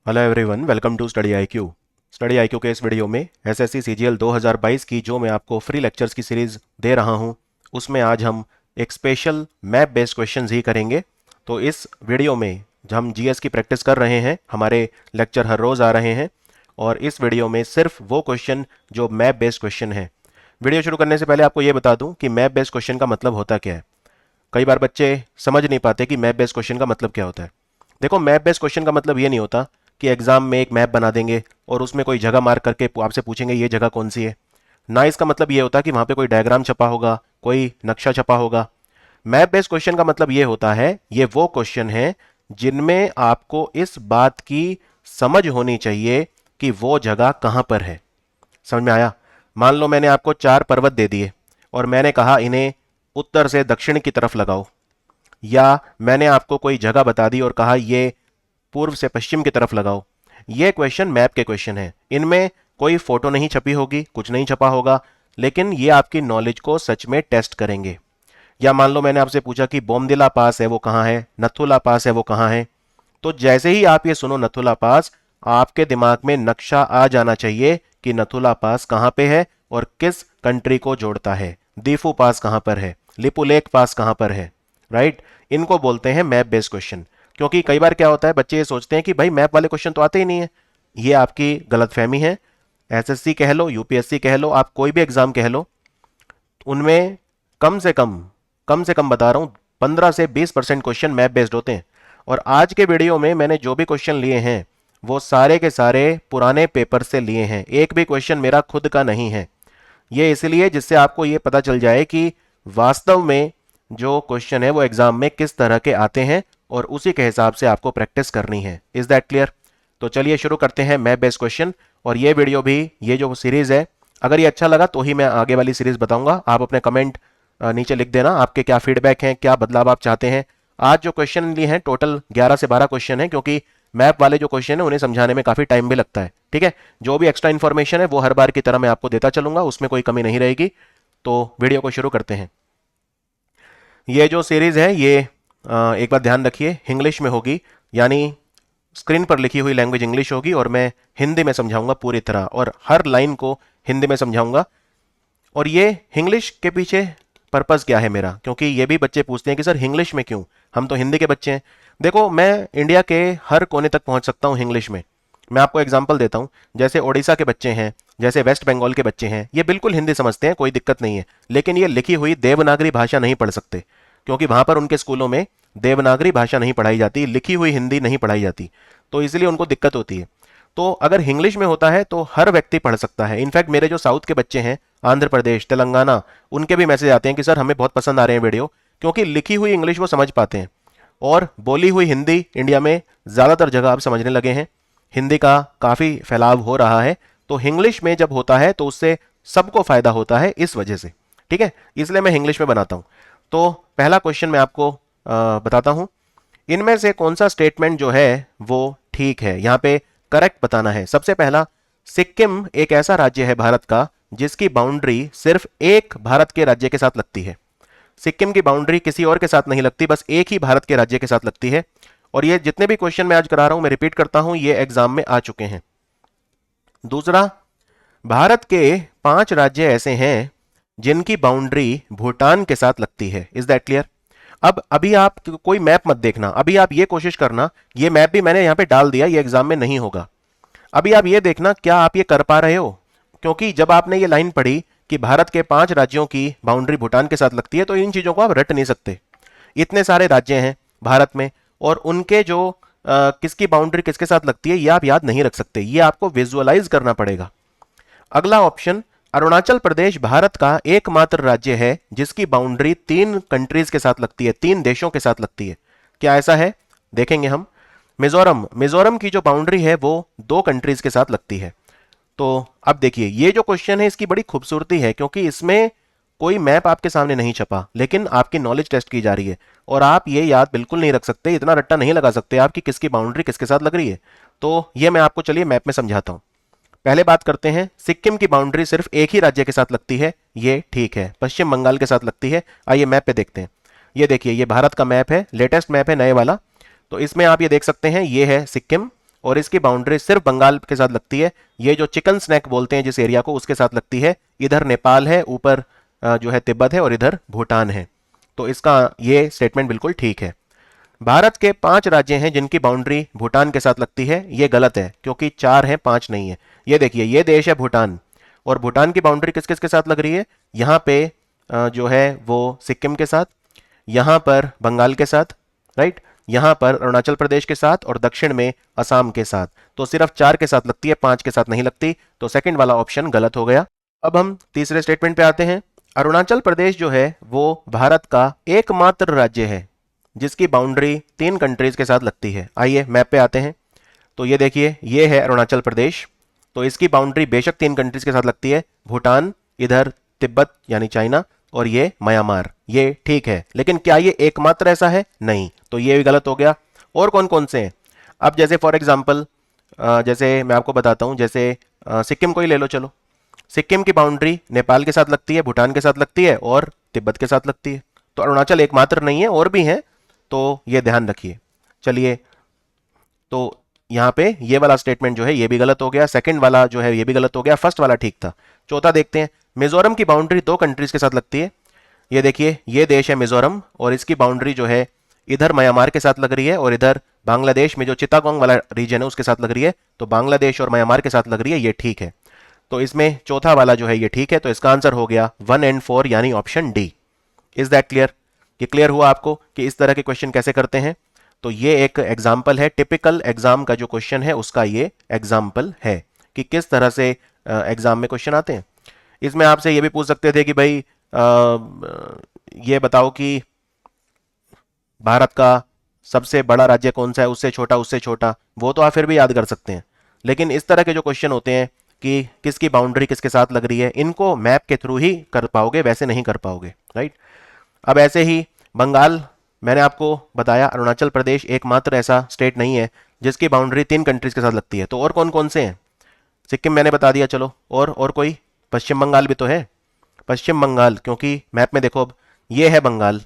Hello everyone, welcome to Study IQ. Study IQ के इस video में एसएससी सीजीएल 2022 की जो मैं आपको फ्री लेक्चर्स की सीरीज़ दे रहा हूं, उसमें आज हम एक स्पेशल मैप बेस्ड क्वेश्चंस ही करेंगे। तो इस वीडियो में हम जीएस की प्रैक्टिस कर रहे हैं। हमारे लेक्चर हर रोज़ आ रहे हैं और इस वीडियो में सिर्फ वो क्वेश्चन जो मैप बेस्ड क्वेश्चन है। वीडियो शुरू करने से पहले आपको ये बता दूं कि मैप बेस्ड क्वेश्चन का मतलब होता क्या है। कई बार बच्चे समझ नहीं पाते कि मैप बेस्ड क्वेश्चन का मतलब क्या होता है। देखो, मैप बेस्ड क्वेश्चन का मतलब ये नहीं होता कि एग्जाम में एक मैप बना देंगे और उसमें कोई जगह मार्क करके आपसे पूछेंगे ये जगह कौन सी है। ना इसका मतलब ये होता कि वहां पे कोई डायग्राम छपा होगा, कोई नक्शा छपा होगा। मैप बेस्ड क्वेश्चन का मतलब ये होता है, ये वो क्वेश्चन है जिनमें आपको इस बात की समझ होनी चाहिए कि वो जगह कहां पर है। समझ में आया? मान लो मैंने आपको 4 पर्वत दे दिए और मैंने कहा इन्हें उत्तर से दक्षिण की तरफ लगाओ, या मैंने आपको कोई जगह बता दी और कहा ये पूर्व से पश्चिम की तरफ लगाओ। ये क्वेश्चन मैप के क्वेश्चन है। इनमें कोई फोटो नहीं छपी होगी, कुछ नहीं छपा होगा, लेकिन ये आपकी नॉलेज को सच में टेस्ट करेंगे। या मान लो मैंने आपसे पूछा कि बोमदिला पास है वो कहाँ है, नथुला पास है वो कहाँ है। तो जैसे ही आप ये सुनो नथुला पास, आपके दिमाग में नक्शा आ जाना चाहिए कि नथुला पास कहाँ पे है और किस कंट्री को जोड़ता है। दीफू पास कहाँ पर है, लिपुलेख पास कहाँ पर है। राइट? इनको बोलते हैं मैप बेस्ड क्वेश्चन। क्योंकि कई बार क्या होता है, बच्चे ये सोचते हैं कि भाई मैप वाले क्वेश्चन तो आते ही नहीं है। ये आपकी गलतफहमी है। एसएससी कह लो, यूपीएससी कह लो, आप कोई भी एग्जाम कह लो, उनमें कम से कम बता रहा हूं 15 से 20% क्वेश्चन मैप बेस्ड होते हैं। और आज के वीडियो में मैंने जो भी क्वेश्चन लिए हैं वो सारे के सारे पुराने पेपर से लिए हैं। एक भी क्वेश्चन मेरा खुद का नहीं है। ये इसलिए जिससे आपको ये पता चल जाए कि वास्तव में जो क्वेश्चन है वो एग्जाम में किस तरह के आते हैं और उसी के हिसाब से आपको प्रैक्टिस करनी है। Is that clear? तो चलिए शुरू करते हैं मैप बेस्ड क्वेश्चन। और ये वीडियो भी, ये जो सीरीज है, अगर ये अच्छा लगा तो ही मैं आगे वाली सीरीज बताऊंगा। आप अपने कमेंट नीचे लिख देना, आपके क्या फीडबैक हैं, क्या बदलाव आप चाहते हैं। आज जो क्वेश्चन लिए हैं टोटल 11 से 12 क्वेश्चन है, क्योंकि मैप वाले जो क्वेश्चन है उन्हें समझाने में काफी टाइम भी लगता है। ठीक है? जो भी एक्स्ट्रा इन्फॉर्मेशन है वो हर बार की तरह मैं आपको देता चलूंगा, उसमें कोई कमी नहीं रहेगी। तो वीडियो को शुरू करते हैं। ये जो सीरीज है ये एक बार ध्यान रखिए, इंग्लिश में होगी। यानी स्क्रीन पर लिखी हुई लैंग्वेज इंग्लिश होगी और मैं हिंदी में समझाऊंगा पूरी तरह, और हर लाइन को हिंदी में समझाऊंगा। और ये इंग्लिश के पीछे पर्पस क्या है मेरा, क्योंकि ये भी बच्चे पूछते हैं कि सर इंग्लिश में क्यों, हम तो हिंदी के बच्चे हैं। देखो, मैं इंडिया के हर कोने तक पहुंच सकता हूं इंग्लिश में। मैं आपको एग्जांपल देता हूं, जैसे ओडिशा के बच्चे हैं, जैसे वेस्ट बंगाल के बच्चे हैं, ये बिल्कुल हिंदी समझते हैं, कोई दिक्कत नहीं है। लेकिन ये लिखी हुई देवनागरी भाषा नहीं पढ़ सकते, क्योंकि वहां पर उनके स्कूलों में देवनागरी भाषा नहीं पढ़ाई जाती, लिखी हुई हिंदी नहीं पढ़ाई जाती, तो इसलिए उनको दिक्कत होती है। तो अगर इंग्लिश में होता है तो हर व्यक्ति पढ़ सकता है। इनफैक्ट मेरे जो साउथ के बच्चे हैं, आंध्र प्रदेश, तेलंगाना, उनके भी मैसेज आते हैं कि सर हमें बहुत पसंद आ रहे हैं वीडियो, क्योंकि लिखी हुई इंग्लिश वो समझ पाते हैं और बोली हुई हिंदी इंडिया में ज़्यादातर जगह आप समझने लगे हैं। हिंदी का काफ़ी फैलाव हो रहा है, तो इंग्लिश में जब होता है तो उससे सबको फायदा होता है, इस वजह से। ठीक है? इसलिए मैं इंग्लिश में बनाता हूं। तो पहला क्वेश्चन मैं आपको बताता हूं। इनमें से कौन सा स्टेटमेंट जो है वो ठीक है, यहां पे करेक्ट बताना है। सबसे पहला, सिक्किम एक ऐसा राज्य है भारत का जिसकी बाउंड्री सिर्फ एक भारत के राज्य के साथ लगती है। सिक्किम की बाउंड्री किसी और के साथ नहीं लगती, बस एक ही भारत के राज्य के साथ लगती है। और ये जितने भी क्वेश्चन मैं आज करा रहा हूं, मैं रिपीट करता हूं, ये एग्जाम में आ चुके हैं। दूसरा, भारत के 5 राज्य ऐसे हैं जिनकी बाउंड्री भूटान के साथ लगती है। Is that clear? अब अभी आप कोई मैप मत देखना, अभी आप ये कोशिश करना, ये मैप भी मैंने यहां पे डाल दिया, ये एग्जाम में नहीं होगा। अभी आप ये देखना क्या आप ये कर पा रहे हो। क्योंकि जब आपने ये लाइन पढ़ी कि भारत के 5 राज्यों की बाउंड्री भूटान के साथ लगती है, तो इन चीजों को आप रट नहीं सकते। इतने सारे राज्य हैं भारत में और उनके जो किसकी बाउंड्री किसके साथ लगती है ये आप याद नहीं रख सकते, ये आपको विजुअलाइज करना पड़ेगा। अगला ऑप्शन, अरुणाचल प्रदेश भारत का एकमात्र राज्य है जिसकी बाउंड्री 3 कंट्रीज के साथ लगती है, 3 देशों के साथ लगती है। क्या ऐसा है? देखेंगे हम। मिजोरम, मिजोरम की जो बाउंड्री है वो 2 कंट्रीज के साथ लगती है। तो अब देखिए, ये जो क्वेश्चन है इसकी बड़ी खूबसूरती है, क्योंकि इसमें कोई मैप आपके सामने नहीं छपा, लेकिन आपकी नॉलेज टेस्ट की जा रही है और आप ये याद बिल्कुल नहीं रख सकते, इतना रट्टा नहीं लगा सकते आप कि किसकी बाउंड्री किसके साथ लग रही है। तो ये मैं आपको चलिए मैप में समझाता हूं। पहले बात करते हैं, सिक्किम की बाउंड्री सिर्फ एक ही राज्य के साथ लगती है, ये ठीक है, पश्चिम बंगाल के साथ लगती है। आइए मैप पे देखते हैं। ये देखिए, ये भारत का मैप है, लेटेस्ट मैप है, नए वाला। तो इसमें आप ये देख सकते हैं, ये है सिक्किम और इसकी बाउंड्री सिर्फ बंगाल के साथ लगती है। ये जो चिकन स्नैक बोलते हैं जिस एरिया को, उसके साथ लगती है। इधर नेपाल है, ऊपर जो है तिब्बत है और इधर भूटान है। तो इसका ये स्टेटमेंट बिल्कुल ठीक है। भारत के 5 राज्य हैं जिनकी बाउंड्री भूटान के साथ लगती है। ये गलत है क्योंकि 4 हैं, 5 नहीं है। ये देखिए, ये देश है भूटान, और भूटान की बाउंड्री किस किस के साथ लग रही है? यहाँ पे जो है वो सिक्किम के साथ, यहाँ पर बंगाल के साथ, राइट, यहाँ पर अरुणाचल प्रदेश के साथ और दक्षिण में असम के साथ। तो सिर्फ 4 के साथ लगती है, 5 के साथ नहीं लगती। तो सेकंड वाला ऑप्शन गलत हो गया। अब हम तीसरे स्टेटमेंट पे आते हैं। अरुणाचल प्रदेश जो है वो भारत का एकमात्र राज्य है जिसकी बाउंड्री 3 कंट्रीज के साथ लगती है। आइए मैप पे आते हैं। तो ये देखिए, ये है अरुणाचल प्रदेश। तो इसकी बाउंड्री बेशक 3 कंट्रीज के साथ लगती है, भूटान, इधर तिब्बत यानी चाइना, और ये म्यांमार। ये ठीक है, लेकिन क्या ये एकमात्र ऐसा है? नहीं, तो ये भी गलत हो गया। और कौन कौन से हैं? अब जैसे फॉर एग्जाम्पल, जैसे मैं आपको बताता हूं, जैसे सिक्किम को ही ले लो। चलो, सिक्किम की बाउंड्री नेपाल के साथ लगती है, भूटान के साथ लगती है और तिब्बत के साथ लगती है। तो अरुणाचल एकमात्र नहीं है, और भी हैं, तो ये ध्यान रखिए। चलिए, तो यहां पे ये वाला स्टेटमेंट जो है ये भी गलत हो गया, सेकंड वाला जो है ये भी गलत हो गया, फर्स्ट वाला ठीक था। चौथा देखते हैं। मिजोरम की बाउंड्री 2 कंट्रीज के साथ लगती है। ये देखिए, ये देश है मिजोरम, और इसकी बाउंड्री जो है इधर म्यांमार के साथ लग रही है और इधर बांग्लादेश में जो चिटागोंग वाला रीजन है उसके साथ लग रही है। तो बांग्लादेश और म्यांमार के साथ लग रही है, ये ठीक है। तो इसमें चौथा वाला जो है ये ठीक है। तो इसका आंसर हो गया 1 और 4 यानी option D. Is that clear? ये क्लियर हुआ आपको कि इस तरह के क्वेश्चन कैसे करते हैं? तो ये एक एग्जाम्पल है, टिपिकल एग्जाम का जो क्वेश्चन है उसका ये एग्जाम्पल है कि किस तरह से एग्जाम में क्वेश्चन आते हैं। इसमें आपसे ये भी पूछ सकते थे कि भाई ये बताओ कि भारत का सबसे बड़ा राज्य कौन सा है, उससे छोटा, उससे छोटा, वो तो आप फिर भी याद कर सकते हैं। लेकिन इस तरह के जो क्वेश्चन होते हैं कि किसकी बाउंड्री किसके साथ लग रही है, इनको मैप के थ्रू ही कर पाओगे, वैसे नहीं कर पाओगे, राइट। अब ऐसे ही बंगाल, मैंने आपको बताया अरुणाचल प्रदेश एकमात्र ऐसा स्टेट नहीं है जिसकी बाउंड्री 3 कंट्रीज के साथ लगती है। तो और कौन कौन से हैं? सिक्किम मैंने बता दिया, चलो, और कोई? पश्चिम बंगाल भी तो है। पश्चिम बंगाल, क्योंकि मैप में देखो, अब ये है बंगाल,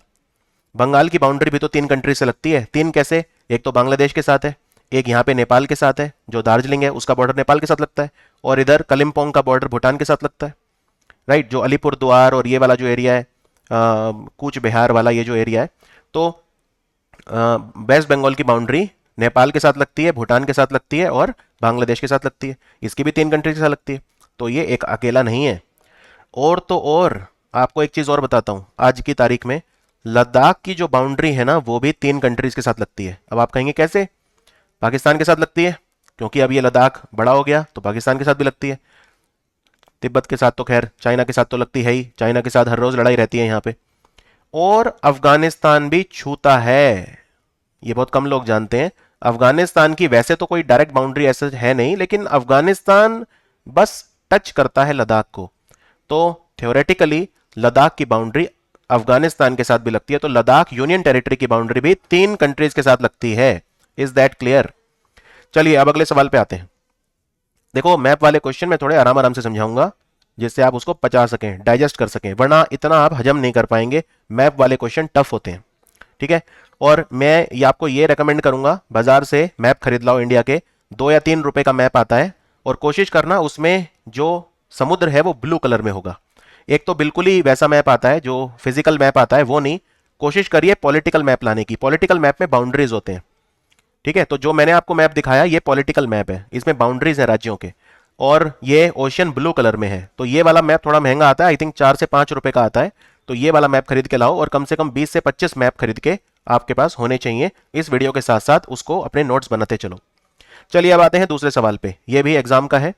बंगाल की बाउंड्री भी तो 3 कंट्रीज से लगती है। 3 कैसे? एक तो बांग्लादेश के साथ है, एक यहाँ पे नेपाल के साथ है, जो दार्जिलिंग है उसका बॉर्डर नेपाल के साथ लगता है, और इधर कलिम्पोंग का बॉर्डर भूटान के साथ लगता है, राइट। जो अलीपुर द्वार और ये वाला जो एरिया है, कूच बिहार वाला ये जो एरिया है, तो वेस्ट बंगाल की बाउंड्री नेपाल के साथ लगती है, भूटान के साथ लगती है और बांग्लादेश के साथ लगती है। इसकी भी 3 कंट्रीज के साथ लगती है। तो ये एक अकेला नहीं है। और तो और आपको एक चीज और बताता हूं, आज की तारीख में लद्दाख की जो बाउंड्री है ना, वो भी 3 कंट्रीज के साथ लगती है। अब आप कहेंगे कैसे? पाकिस्तान के साथ लगती है, क्योंकि अब ये लद्दाख बड़ा हो गया तो पाकिस्तान के साथ भी लगती है। तिब्बत के साथ तो खैर, चाइना के साथ तो लगती है ही, चाइना के साथ हर रोज लड़ाई रहती है यहाँ पे। और अफगानिस्तान भी छूता है, ये बहुत कम लोग जानते हैं। अफगानिस्तान की वैसे तो कोई डायरेक्ट बाउंड्री ऐसे है नहीं, लेकिन अफगानिस्तान बस टच करता है लद्दाख को। तो थ्योरेटिकली लद्दाख की बाउंड्री अफगानिस्तान के साथ भी लगती है। तो लद्दाख यूनियन टेरिटरी की बाउंड्री भी 3 कंट्रीज के साथ लगती है। Is that clear? चलिए अब अगले सवाल पे आते हैं। देखो, मैप वाले क्वेश्चन में थोड़े आराम आराम से समझाऊंगा जिससे आप उसको पचा सकें, डाइजेस्ट कर सकें, वरना इतना आप हजम नहीं कर पाएंगे। मैप वाले क्वेश्चन टफ होते हैं, ठीक है। और मैं ये आपको ये रेकमेंड करूंगा, बाजार से मैप खरीद लाओ इंडिया के। 2 या 3 रुपए का मैप आता है, और कोशिश करना उसमें जो समुद्र है वो ब्लू कलर में होगा। एक तो बिल्कुल ही वैसा मैप आता है जो फिजिकल मैप आता है, वो नहीं। कोशिश करिए पॉलिटिकल मैप लाने की। पॉलिटिकल मैप में बाउंड्रीज होते हैं, ठीक है। तो जो मैंने आपको मैप दिखाया ये पॉलिटिकल मैप है, इसमें बाउंड्रीज है राज्यों के, और ये ओशियन ब्लू कलर में है। तो ये वाला मैप थोड़ा महंगा आता है, आई थिंक 4 से 5 रुपए का आता है। तो ये वाला मैप खरीद के लाओ, और कम से कम 20 से 25 मैप खरीद के आपके पास होने चाहिए। इस वीडियो के साथ साथ उसको अपने नोट्स बनाते चलो। चलिए अब आते हैं दूसरे सवाल पे, ये भी एग्जाम का है।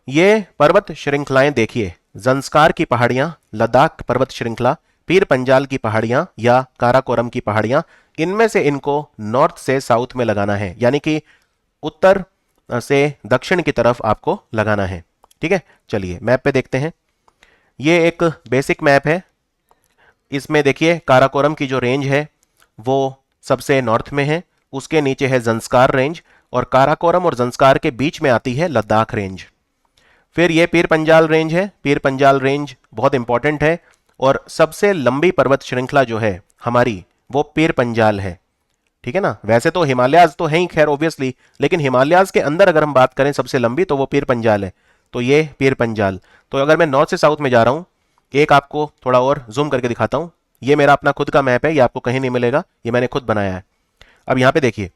ये पर्वत श्रृंखलाएं देखिए, जंस्कार की पहाड़ियां, लद्दाख पर्वत श्रृंखला, पीर पंजाल की पहाड़ियां या काराकोरम की पहाड़ियां, इनमें से इनको नॉर्थ से साउथ में लगाना है, यानी कि उत्तर से दक्षिण की तरफ आपको लगाना है, ठीक है। चलिए मैप पे देखते हैं। ये एक बेसिक मैप है। इसमें देखिए काराकोरम की जो रेंज है वो सबसे नॉर्थ में है, उसके नीचे है जंस्कार रेंज, और काराकोरम और जंस्कार के बीच में आती है लद्दाख रेंज। फिर ये पीर पंजाल रेंज है। पीर पंजाल रेंज बहुत इंपॉर्टेंट है, और सबसे लंबी पर्वत श्रृंखला जो है हमारी वो पीर पंजाल है। ठीक है ना। वैसे तो हिमालयाज तो हैं ही खैर ऑब्वियसली, लेकिन हिमालयाज के अंदर अगर हम बात करें सबसे लंबी तो वो पीर पंजाल है। तो ये पीर पंजाल। तो अगर मैं नॉर्थ से साउथ में जा रहा हूं, एक आपको थोड़ा और जूम करके दिखाता हूं। ये मेरा अपना खुद का मैप है, ये आपको कहीं नहीं मिलेगा, ये मैंने खुद बनाया है। अब यहां पे देखिए,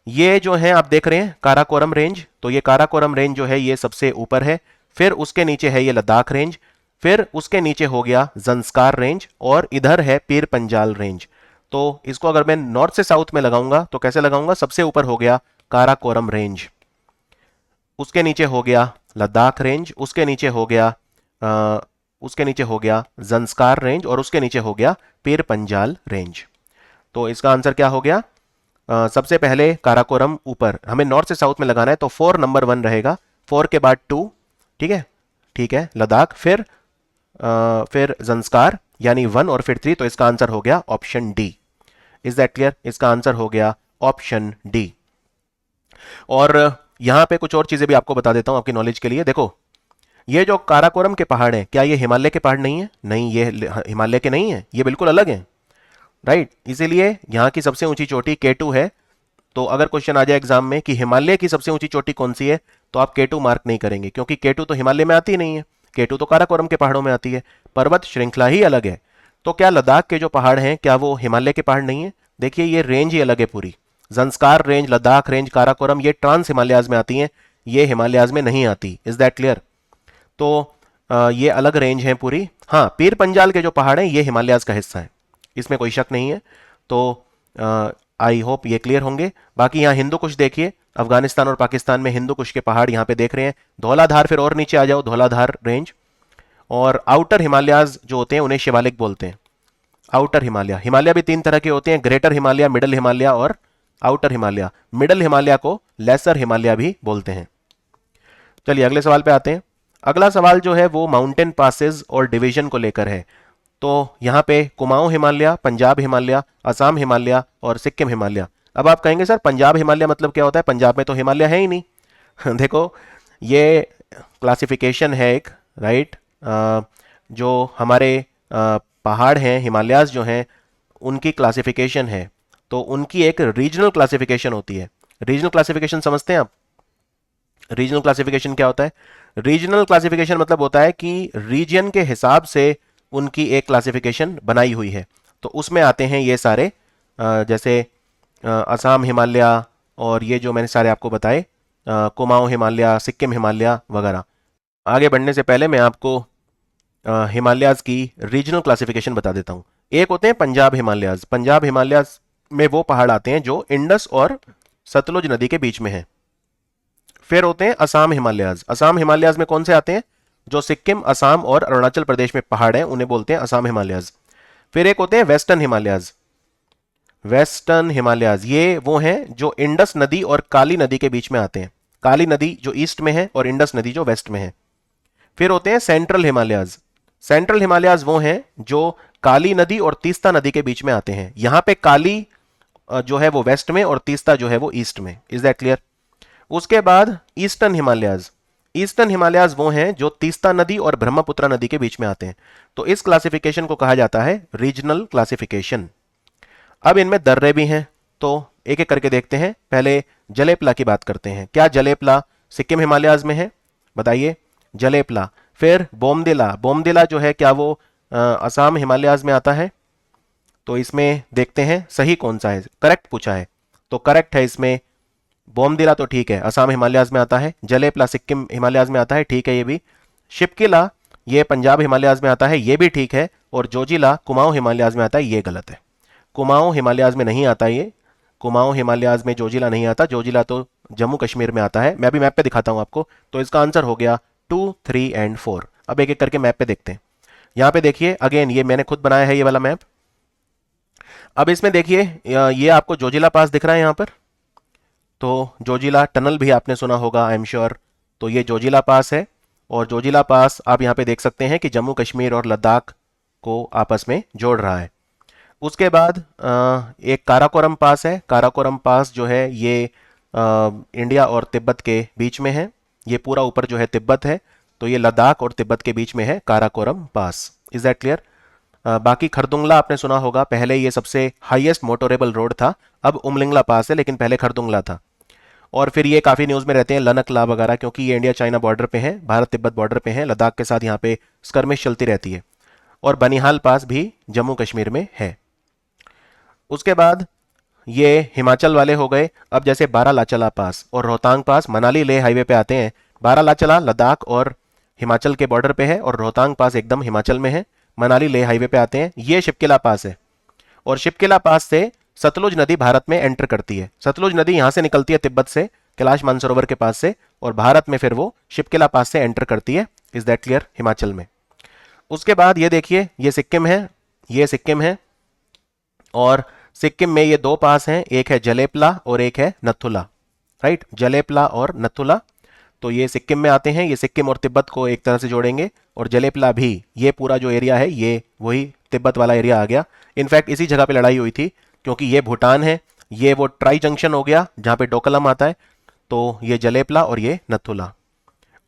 ये जो है आप देख रहे हैं काराकोरम रेंज, तो ये काराकोरम रेंज जो है ये सबसे ऊपर है। फिर उसके नीचे है ये लद्दाख रेंज, फिर उसके नीचे हो गया जंस्कार रेंज, और इधर है पीर पंजाल रेंज। तो इसको अगर मैं नॉर्थ से साउथ में लगाऊंगा तो कैसे लगाऊंगा, सबसे ऊपर हो गया काराकोरम रेंज, उसके नीचे हो गया लद्दाख रेंज, उसके नीचे हो गया उसके नीचे हो गया जंस्कार रेंज, और उसके नीचे हो गया पीर पंजाल रेंज। तो इसका आंसर क्या हो गया, सबसे पहले काराकोरम ऊपर, हमें नॉर्थ से साउथ में लगाना है तो 4 नंबर 1 रहेगा, 4 के बाद 2, ठीक है, ठीक है, लद्दाख, फिर जंस्कार यानी 1, और फिर 3। तो इसका आंसर हो गया option D. Is that clear, इसका आंसर हो गया ऑप्शन डी। और यहां पे कुछ और चीजें भी आपको बता देता हूं आपकी नॉलेज के लिए। देखो, ये जो काराकोरम के पहाड़ हैं, क्या ये हिमालय के पहाड़ नहीं है? नहीं, ये हिमालय के नहीं है, ये बिल्कुल अलग है, राइट। इसीलिए यहाँ की सबसे ऊंची चोटी K2 है। तो अगर क्वेश्चन आ जाए एग्जाम में कि हिमालय की सबसे ऊंची चोटी कौन सी है, तो आप K2 मार्क नहीं करेंगे, क्योंकि K2 तो हिमालय में आती नहीं है, K2 तो काराकोरम के पहाड़ों में आती है, पर्वत श्रृंखला ही अलग है। तो क्या लद्दाख के जो पहाड़ हैं क्या वो हिमालय के पहाड़ नहीं है? देखिए ये रेंज ही अलग है पूरी, जंस्कार रेंज, लद्दाख रेंज, काराकोरम, ये ट्रांस हिमालयाज में आती हैं, ये हिमालयाज में नहीं आती। Is that clear? तो ये अलग रेंज है पूरी। हाँ, पीर पंजाल के जो पहाड़ हैं ये हिमालयाज का हिस्सा है, इसमें कोई शक नहीं है। तो आई होप ये क्लियर होंगे। बाकी यहाँ हिंदू कुश देखिए, अफगानिस्तान और पाकिस्तान में हिंदू कुश के पहाड़ यहाँ पे देख रहे हैं, धौलाधार, फिर और नीचे आ जाओ धौलाधार रेंज। और आउटर हिमालयाज जो होते हैं उन्हें शिवालिक बोलते हैं। आउटर हिमालय, हिमालय भी 3 तरह के होते हैं, ग्रेटर हिमालय, मिडल हिमालय और आउटर हिमालय। मिडल हिमालय को लेसर हिमालय भी बोलते हैं। चलिए अगले सवाल पे आते हैं। अगला सवाल जो है वो माउंटेन पासेस और डिवीजन को लेकर है। तो यहाँ पे कुमाऊं हिमालय, पंजाब हिमालय, असम हिमालय और सिक्किम हिमालय। अब आप कहेंगे सर पंजाब हिमालय मतलब क्या होता है, पंजाब में तो हिमालय है ही नहीं। देखो, ये क्लासिफिकेशन है एक, राइट। जो हमारे पहाड़ हैं, हिमालयाज जो हैं, उनकी क्लासिफिकेशन है। तो उनकी एक रीजनल क्लासिफिकेशन होती है। रीजनल क्लासिफिकेशन समझते हैं आप? रीजनल क्लासिफिकेशन क्या होता है? रीजनल क्लासिफिकेशन मतलब होता है कि रीजन के हिसाब से उनकी एक क्लासिफिकेशन बनाई हुई है। तो उसमें आते हैं ये सारे, जैसे असम हिमालय, और ये जो मैंने सारे आपको बताए, कुमाऊं हिमालय, सिक्किम हिमालय वगैरह। आगे बढ़ने से पहले मैं आपको हिमालयाज की रीजनल क्लासिफिकेशन बता देता हूं। एक होते हैं पंजाब हिमालयाज। पंजाब हिमालयाज में वो पहाड़ आते हैं जो इंडस और सतलुज नदी के बीच में है। फिर होते हैं असम हिमालयाज। असम हिमालयाज में कौन से आते हैं? जो सिक्किम, असम और अरुणाचल प्रदेश में पहाड़ हैं उन्हें बोलते हैं असम हिमालयाज। फिर एक होते हैं वेस्टर्न हिमालयाज। वेस्टर्न हिमालयाज ये वो हैं जो इंडस नदी और काली नदी के बीच में आते हैं। काली नदी जो ईस्ट में है और इंडस नदी जो वेस्ट में है। फिर होते हैं सेंट्रल हिमालयाज। सेंट्रल हिमालयाज वो हैं जो काली नदी और तीस्ता नदी के बीच में आते हैं। यहां पे काली जो है वो वेस्ट में और तीस्ता जो है वो ईस्ट में। Is that clear? उसके बाद ईस्टर्न हिमालयाज। ईस्टर्न हिमालयाज वो हैं जो तीस्ता नदी और ब्रह्मपुत्र नदी के बीच में आते हैं। तो इस क्लासिफिकेशन को कहा जाता है रीजनल क्लासिफिकेशन। अब इनमें दर्रे भी हैं, तो एक एक करके देखते हैं। पहले जलेपला की बात करते हैं। क्या जलेपला सिक्किम हिमालयाज में है? बताइए। जलेपला। फिर बोमदिला। बोमदिला जो है क्या वो असम हिमालयाज में आता है? तो इसमें देखते हैं सही कौन सा है, करेक्ट पूछा है। तो करेक्ट है इसमें बोमदिला, तो ठीक है, असम हिमालयाज में आता है। जलेपला सिक्किम हिमालयाज में आता है, ठीक है ये भी। शिपकिला ये पंजाब हिमालयाज में आता है, ये भी ठीक है। और जोजिला कुमाऊं हिमालयाज में आता है, ये गलत है। कुमाऊं हिमालयाज में नहीं आता ये। कुमाऊं हिमालयाज में जोजिला नहीं आता। जोजिला तो जम्मू कश्मीर में आता है। मैं अभी मैप पे दिखाता हूं आपको। तो इसका आंसर हो गया 2, 3 एंड 4। अब एक एक करके मैप पे देखते हैं। यहां पे देखिए, अगेन ये मैंने खुद बनाया है ये वाला मैप। अब इसमें देखिए, ये आपको जोजिला पास दिख रहा है यहां पर। तो जोजिला टनल भी आपने सुना होगा, आई एम श्योर। तो ये जोजिला पास है, और जोजिला पास आप यहाँ पे देख सकते हैं कि जम्मू कश्मीर और लद्दाख को आपस में जोड़ रहा है। उसके बाद एक काराकोरम पास है। काराकोरम पास जो है ये इंडिया और तिब्बत के बीच में है। ये पूरा ऊपर जो है तिब्बत है, तो ये लद्दाख और तिब्बत के बीच में है Karakoram pass. Is that clear? बाकी खरदुंगला आपने सुना होगा, पहले ये सबसे हाईएस्ट मोटोरेबल रोड था, अब उमलिंगला पास है लेकिन पहले खरदुंगला था। और फिर ये काफ़ी न्यूज़ में रहते हैं लनकला वगैरह, क्योंकि ये इंडिया चाइना बॉर्डर पे है, भारत तिब्बत बॉर्डर पे है, लद्दाख के साथ यहाँ पे स्कर्मिश चलती रहती है। और बनिहाल पास भी जम्मू कश्मीर में है। उसके बाद ये हिमाचल वाले हो गए। अब जैसे बारालाचला पास और रोहतांग पास मनाली लेह हाईवे पे आते हैं। बारालाचला लद्दाख और हिमाचल के बॉर्डर पे है और रोहतांग पास एकदम हिमाचल में है, मनाली लेह हाईवे पे आते हैं। ये शिपकिला पास है और शिपकिला पास से सतलुज नदी भारत में एंटर करती है। सतलुज नदी यहां से निकलती है तिब्बत से, कैलाश मानसरोवर के पास से, और भारत में फिर वो शिपकिला पास से एंटर करती है। Is that clear? हिमाचल में। उसके बाद ये देखिए, ये सिक्किम है, ये सिक्किम है, और सिक्किम में ये दो पास हैं, एक है जलेपला और एक है नथुला। राइट, जलेपला और नथुला, तो ये सिक्किम में आते हैं। ये सिक्किम और तिब्बत को एक तरह से जोड़ेंगे, और जलेपला भी, ये पूरा जो एरिया है ये वही तिब्बत वाला एरिया आ गया। इनफैक्ट इसी जगह पे लड़ाई हुई थी, क्योंकि ये भूटान है, ये वो ट्राई जंक्शन हो गया जहां पे डोकलम आता है। तो ये जलेपला और ये नथुला।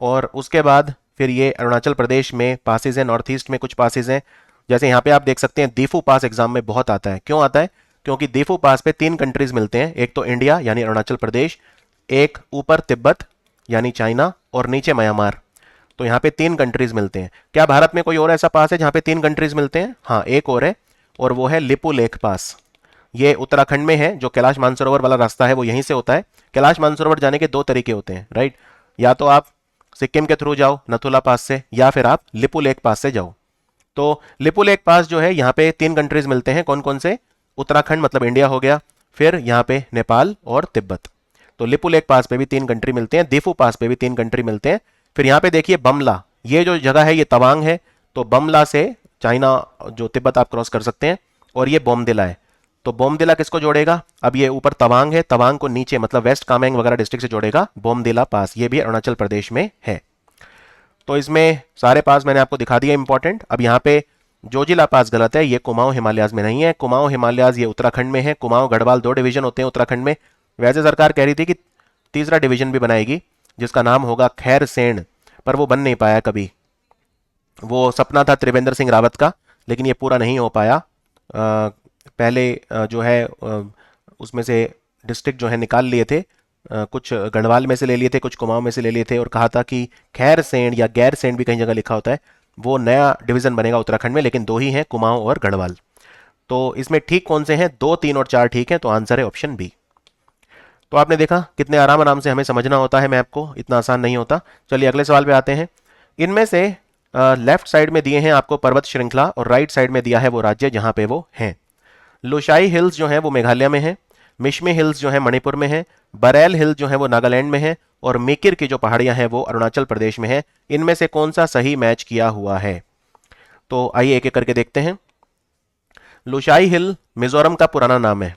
और उसके बाद फिर ये अरुणाचल प्रदेश में पासेज है, नॉर्थ ईस्ट में कुछ पासेज हैं। जैसे यहाँ पे आप देख सकते हैं, दीफू पास एग्जाम में बहुत आता है। क्यों आता है? क्योंकि दीफू पास पे 3 कंट्रीज मिलते हैं, एक तो इंडिया यानी अरुणाचल प्रदेश, एक ऊपर तिब्बत यानी चाइना, और नीचे म्यांमार। तो यहाँ पे 3 कंट्रीज मिलते हैं। क्या भारत में कोई और ऐसा पास है जहाँ पे 3 कंट्रीज मिलते हैं? हाँ, एक और है, और वो है लिपू लेक पास। ये उत्तराखंड में है। जो कैलाश मानसरोवर वाला रास्ता है वो यहीं से होता है। कैलाश मानसरोवर जाने के 2 तरीके होते हैं, राइट? या तो आप सिक्किम के थ्रू जाओ नथुला पास से, या फिर आप लिपू लेक पास से जाओ। तो लिपू लेक पास जो है, यहाँ पे 3 कंट्रीज मिलते हैं। कौन कौन से? उत्तराखंड मतलब इंडिया हो गया, फिर यहाँ पे नेपाल और तिब्बत। तो लिपू लेक पास पे भी 3 कंट्री मिलते हैं, दीफू पास पे भी 3 कंट्री मिलते हैं। फिर यहाँ पे देखिए बमला, ये जो जगह है ये तवांग है, तो बमला से चाइना जो तिब्बत आप क्रॉस कर सकते हैं। और ये बोमदिला है, तो बोमदिला किसको जोड़ेगा? अब ये ऊपर तवांग है, तवांग को नीचे मतलब वेस्ट कामेंग वगैरह डिस्ट्रिक्ट से जोड़ेगा बोमदिला पास, ये भी अरुणाचल प्रदेश में है। तो इसमें सारे पास मैंने आपको दिखा दिया इंपॉर्टेंट। अब यहाँ पे जोजिला पास गलत है, ये कुमाऊं हिमालयाज में नहीं है। कुमाऊं हिमालयाज ये उत्तराखंड में है। कुमाऊं गढ़वाल 2 डिवीजन होते हैं उत्तराखंड में। वैसे सरकार कह रही थी कि तीसरा डिवीजन भी बनाएगी जिसका नाम होगा खैरसेंण, पर वो बन नहीं पाया कभी। वो सपना था त्रिवेंद्र सिंह रावत का, लेकिन ये पूरा नहीं हो पाया। पहले जो है उसमें से डिस्ट्रिक्ट जो है निकाल लिए थे, कुछ गढ़वाल में से ले लिए थे, कुछ कुमाऊं में से ले लिए थे, और कहा था कि खैरसेंण या गैरसेंण भी कहीं जगह लिखा होता है, वो नया डिवीजन बनेगा उत्तराखंड में। लेकिन 2 ही हैं, कुमाऊं और गढ़वाल। तो इसमें ठीक कौन से हैं? 2, 3 और 4 ठीक है, तो आंसर है ऑप्शन बी। तो आपने देखा कितने आराम आराम से हमें समझना होता है मैप को, इतना आसान नहीं होता। चलिए अगले सवाल पे आते हैं। इनमें से लेफ्ट साइड में दिए हैं आपको पर्वत श्रृंखला, और राइट साइड में दिया है वो राज्य जहां पे वो हैं। लुशाई हिल्स जो है वो मेघालय में है, मिशमी हिल्स जो है मणिपुर में है, बरेल हिल जो है वो नागालैंड में है, और मेकिर की जो पहाड़ियां हैं वो अरुणाचल प्रदेश में है। इनमें से कौन सा सही मैच किया हुआ है? तो आइए एक एक करके देखते हैं। लुशाई हिल मिजोरम का पुराना नाम है।